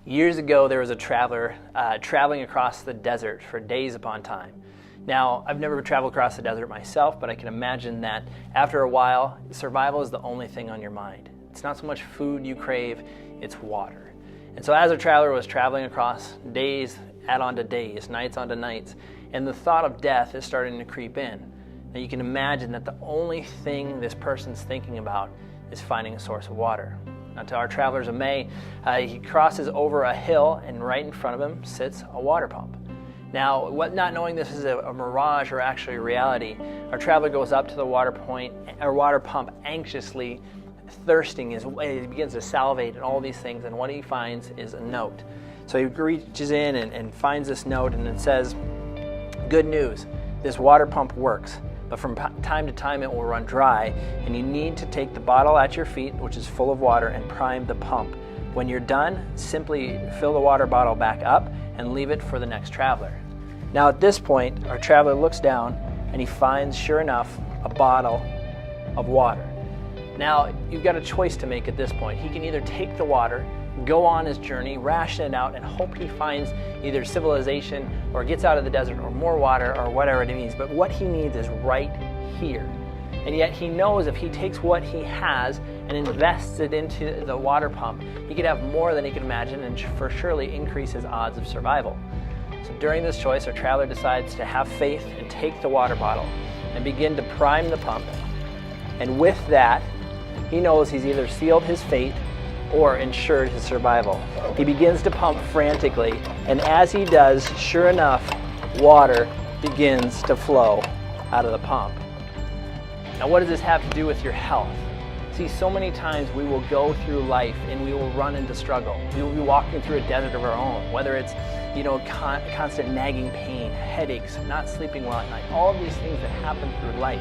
Years ago, there was a traveler traveling across the desert for days upon time. Now, I've never traveled across the desert myself, but I can imagine that after a while, survival is the only thing on your mind. It's not so much food you crave, it's water. And so as a traveler was traveling across, days add on to days, nights onto nights, and the thought of death is starting to creep in. Now you can imagine that the only thing this person's thinking about is finding a source of water. Now, to our traveler's amazement, he crosses over a hill, and right in front of him sits a water pump. Now, not knowing this is a mirage or actually reality, our traveler goes up to the water pump anxiously, thirsting. He begins to salivate and all these things, and what he finds is a note. So he reaches in and finds this note, and it says, "Good news, this water pump works. But from time to time it will run dry, and you need to take the bottle at your feet, which is full of water, and prime the pump. When you're done, simply fill the water bottle back up and leave it for the next traveler." Now at this point, our traveler looks down and he finds, sure enough, a bottle of water. Now you've got a choice to make at this point. He can either take the water, go on his journey, ration it out, and hope he finds either civilization or gets out of the desert or more water or whatever it means. But what he needs is right here. And yet he knows if he takes what he has and invests it into the water pump, he could have more than he could imagine and for surely increase his odds of survival. So during this choice, our traveler decides to have faith and take the water bottle and begin to prime the pump. And with that, he knows he's either sealed his fate or ensured his survival. He begins to pump frantically, and as he does, sure enough, water begins to flow out of the pump. Now, what does this have to do with your health? See, so many times we will go through life and we will run into struggle. We will be walking through a desert of our own, whether it's constant nagging pain, headaches, not sleeping well at night, all of these things that happen through life.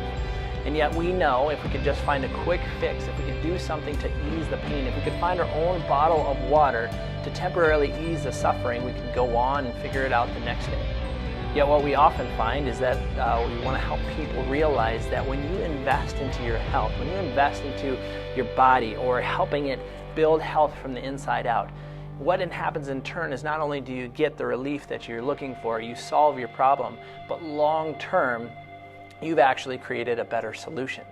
And yet we know if we could just find a quick fix, if we could do something to ease the pain, if we could find our own bottle of water to temporarily ease the suffering, we could go on and figure it out the next day. Yet what we often find is that we want to help people realize that when you invest into your health, when you invest into your body or helping it build health from the inside out, what happens in turn is not only do you get the relief that you're looking for, you solve your problem, but long term, you've actually created a better solution.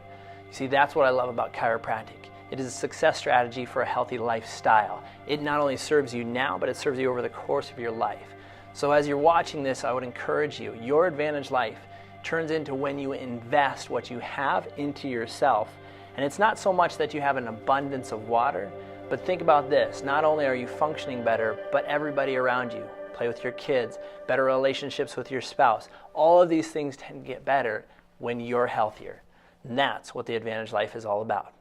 You see, that's what I love about chiropractic. It is a success strategy for a healthy lifestyle. It not only serves you now, but it serves you over the course of your life. So as you're watching this, I would encourage you, your advantage life turns into when you invest what you have into yourself. And it's not so much that you have an abundance of water, but think about this. Not only are you functioning better, but everybody around you. Play with your kids, better relationships with your spouse. All of these things tend to get better when you're healthier. And that's what the advantage life is all about.